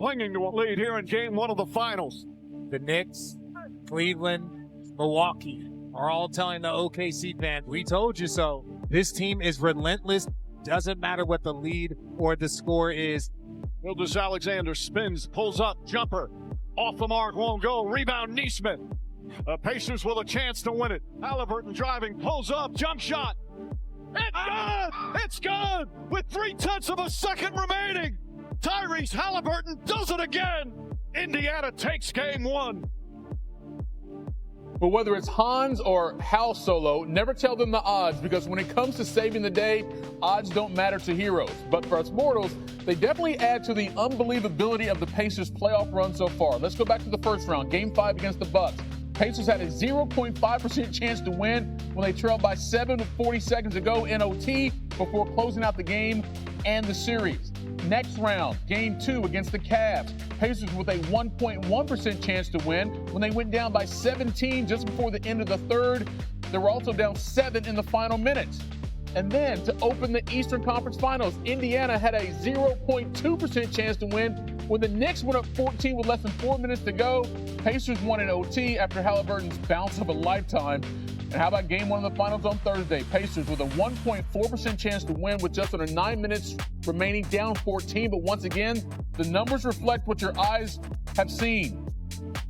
clinging to a lead here in game one of the finals. The Knicks, Cleveland, Milwaukee are all telling the OKC fans, we told you so. This team is relentless. Doesn't matter what the lead or the score is. Gilgeous-Alexander spins, pulls up, jumper. Off the mark, won't go. Rebound, Neesmith. Pacers with a chance to win it. Halliburton driving, pulls up, jump shot. It's good! It's good! With 3/10 of a second remaining. Tyrese Halliburton does it again. Indiana takes game one. But whether it's Hans or Hal Solo, never tell them the odds, because when it comes to saving the day, odds don't matter to heroes. But for us mortals, they definitely add to the unbelievability of the Pacers' playoff run so far. Let's go back to the first round, Game 5 against the Bucks. Pacers had a 0.5% chance to win when they trailed by 7 with 40 seconds to go in OT before closing out the game and the series. Next round, Game 2 against the Cavs. Pacers with a 1.1% chance to win when they went down by 17 just before the end of the third. They were also down 7 in the final minutes. And then to open the Eastern Conference Finals, Indiana had a 0.2% chance to win when the Knicks went up 14 with less than 4 minutes to go. Pacers won in OT after Halliburton's bounce of a lifetime. And how about game 1 of the finals on Thursday? Pacers with a 1.4% chance to win with just under 9 minutes remaining, down 14. But once again, the numbers reflect what your eyes have seen.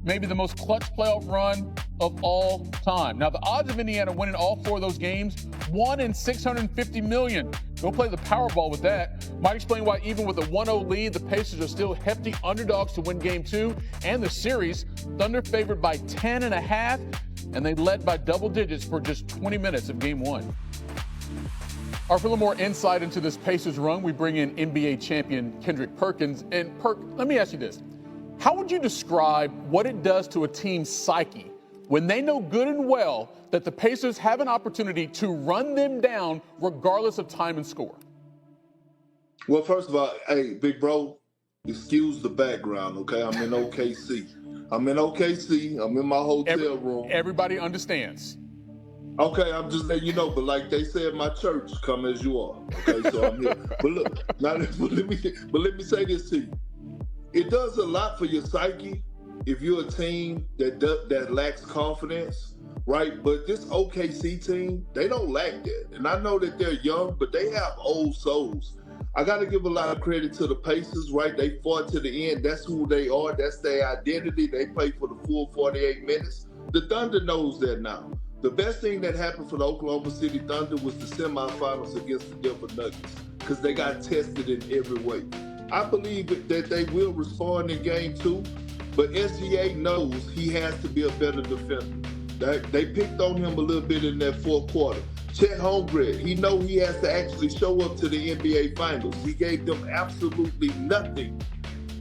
Maybe the most clutch playoff run of all time. Now, the odds of Indiana winning all 4 of those games, 1 in 650 million. Go play the Powerball with that. Might explain why even with a 1-0 lead, the Pacers are still hefty underdogs to win Game 2 and the series. Thunder favored by 10.5, and they led by double digits for just 20 minutes of Game 1. For a little more insight into this Pacers run, we bring in NBA champion Kendrick Perkins. And Perk, let me ask you this. How would you describe what it does to a team's psyche when they know good and well that the Pacers have an opportunity to run them down regardless of time and score? Well, first of all, hey, big bro, excuse the background, okay? I'm in OKC. I'm in my hotel room. Everybody understands. Okay, I'm just letting you know, but like they say at my church, come as you are. Okay, so I'm here. But look, now let me say this to you. It does a lot for your psyche if you're a team that lacks confidence, right? But this OKC team, they don't lack that. And I know that they're young, but they have old souls. I got to give a lot of credit to the Pacers, right? They fought to the end. That's who they are. That's their identity. They play for the full 48 minutes. The Thunder knows that now. The best thing that happened for the Oklahoma City Thunder was the semifinals against the Denver Nuggets, because they got tested in every way. I believe that they will respond in Game 2, but SGA knows he has to be a better defender. They picked on him a little bit in that fourth quarter. Chet Holmgren, he knows he has to actually show up to the NBA Finals. He gave them absolutely nothing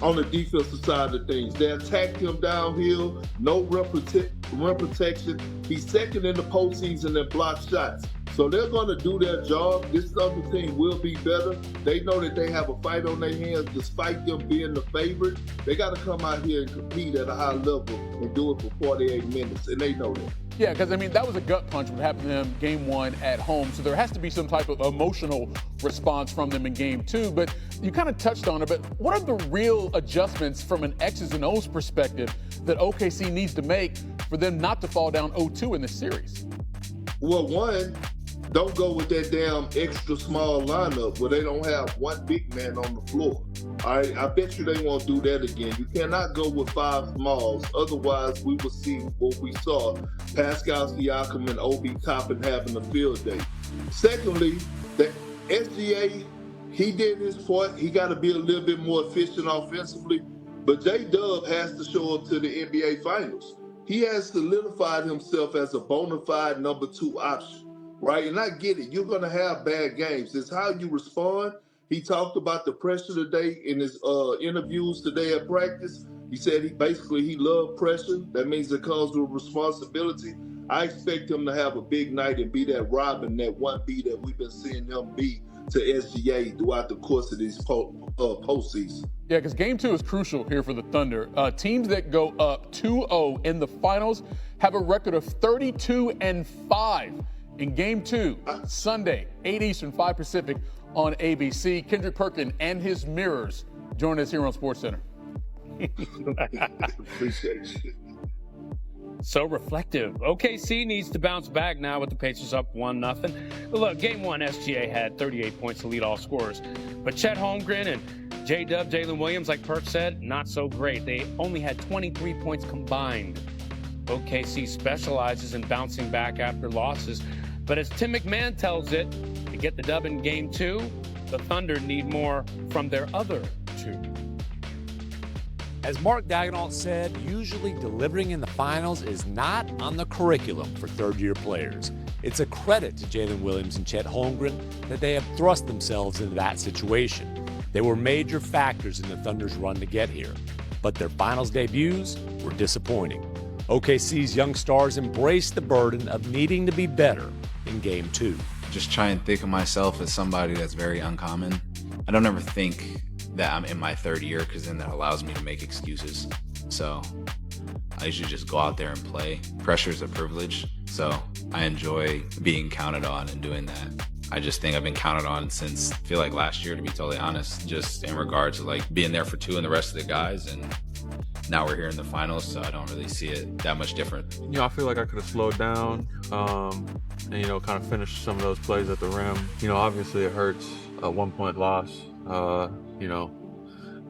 on the defensive side of things. They attacked him downhill, no rim protection. He's second in the postseason in block shots. So they're going to do their job. This other team will be better. They know that they have a fight on their hands despite them being the favorite. They got to come out here and compete at a high level and do it for 48 minutes, and they know that. Yeah, because, I mean, that was a gut punch what happened to them Game 1 at home. So there has to be some type of emotional response from them in Game 2. But you kind of touched on it, but what are the real adjustments from an X's and O's perspective that OKC needs to make for them not to fall down 0-2 in this series? Well, one, don't go with that damn extra small lineup where they don't have one big man on the floor. All right, I bet you they won't do that again. You cannot go with 5 smalls. Otherwise, we will see what we saw, Pascal Siakam and Obi Toppin having a field day. Secondly, the SGA, he did his part. He got to be a little bit more efficient offensively. But J-Dub has to show up to the NBA Finals. He has solidified himself as a bona fide number 2 option. Right, and I get it. You're going to have bad games. It's how you respond. He talked about the pressure today in his interviews today at practice. He said he loved pressure. That means it comes with responsibility. I expect him to have a big night and be that Robin, that 1B that we've been seeing him be to SGA throughout the course of this postseason. Yeah, because Game 2 is crucial here for the Thunder. Teams that go up 2-0 in the finals have a record of 32-5. In Game 2, Sunday, 8 Eastern, 5 Pacific on ABC. Kendrick Perkins and his mirrors join us here on SportsCenter. Appreciate you. So reflective. OKC needs to bounce back now with the Pacers up 1-0. Look, game one, SGA had 38 points to lead all scorers. But Chet Holmgren and J-Dub, Jalen Williams, like Perk said, not so great. They only had 23 points combined. OKC specializes in bouncing back after losses. But as Tim McMahon tells it, to get the dub in game two, the Thunder need more from their other two. As Mark Daigneault said, usually delivering in the finals is not on the curriculum for third-year players. It's a credit to Jalen Williams and Chet Holmgren that they have thrust themselves into that situation. They were major factors in the Thunder's run to get here, but their finals debuts were disappointing. OKC's young stars embraced the burden of needing to be better in Game 2. Just try and think of myself as somebody that's very uncommon. I don't ever think that I'm in my third year, because then that allows me to make excuses. So I usually just go out there and play. Pressure is a privilege, so I enjoy being counted on and doing that. I just think I've been counted on since, I feel like last year, to be totally honest, just in regards to like being there for two and the rest of the guys, and now we're here in the finals, so I don't really see it that much different. I feel like I could have slowed down and, kind of finished some of those plays at the rim. Obviously it hurts, a 1-point loss.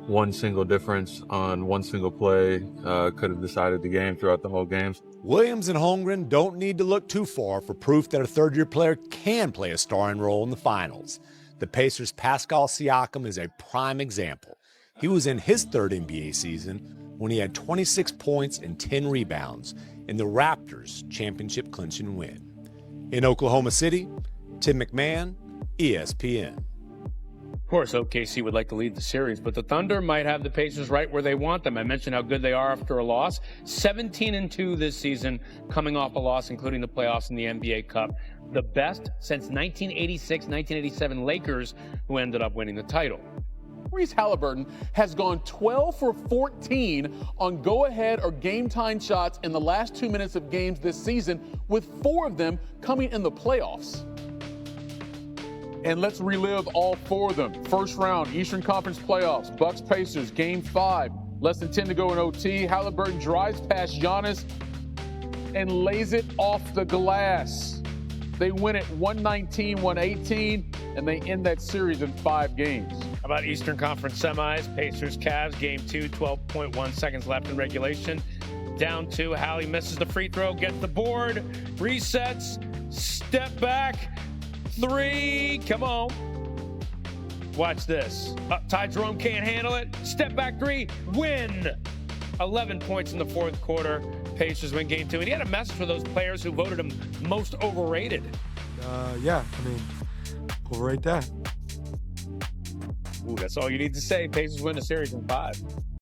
One single difference on one single play could have decided the game throughout the whole game. Williams and Holmgren don't need to look too far for proof that a third-year player can play a starring role in the finals. The Pacers' Pascal Siakam is a prime example. He was in his third NBA season when he had 26 points and 10 rebounds in the Raptors' championship-clinching win. In Oklahoma City, Tim McMahon, ESPN. Of course, OKC would like to lead the series, but the Thunder might have the Pacers right where they want them. I mentioned how good they are after a loss. 17-2 this season, coming off a loss, including the playoffs in the NBA Cup. The best since 1986-1987 Lakers, who ended up winning the title. Tyrese Halliburton has gone 12 for 14 on go-ahead or game-time shots in the last 2 minutes of games this season, with 4 of them coming in the playoffs. And let's relive all 4 of them. First round, Eastern Conference playoffs, Bucks-Pacers, Game 5. Less than 10 to go in OT. Halliburton drives past Giannis and lays it off the glass. They win it 119-118, and they end that series in 5 games. How about Eastern Conference semis? Pacers, Cavs, Game 2, 12.1 seconds left in regulation. Down 2, Hallie misses the free throw, gets the board, resets, step back, 3, come on. Watch this. Ty Jerome can't handle it. Step back 3, win. 11 points in the fourth quarter. Pacers win Game 2. And he had a message for those players who voted him most overrated. Overrate that. Ooh, that's all you need to say. Pacers win the series in 5.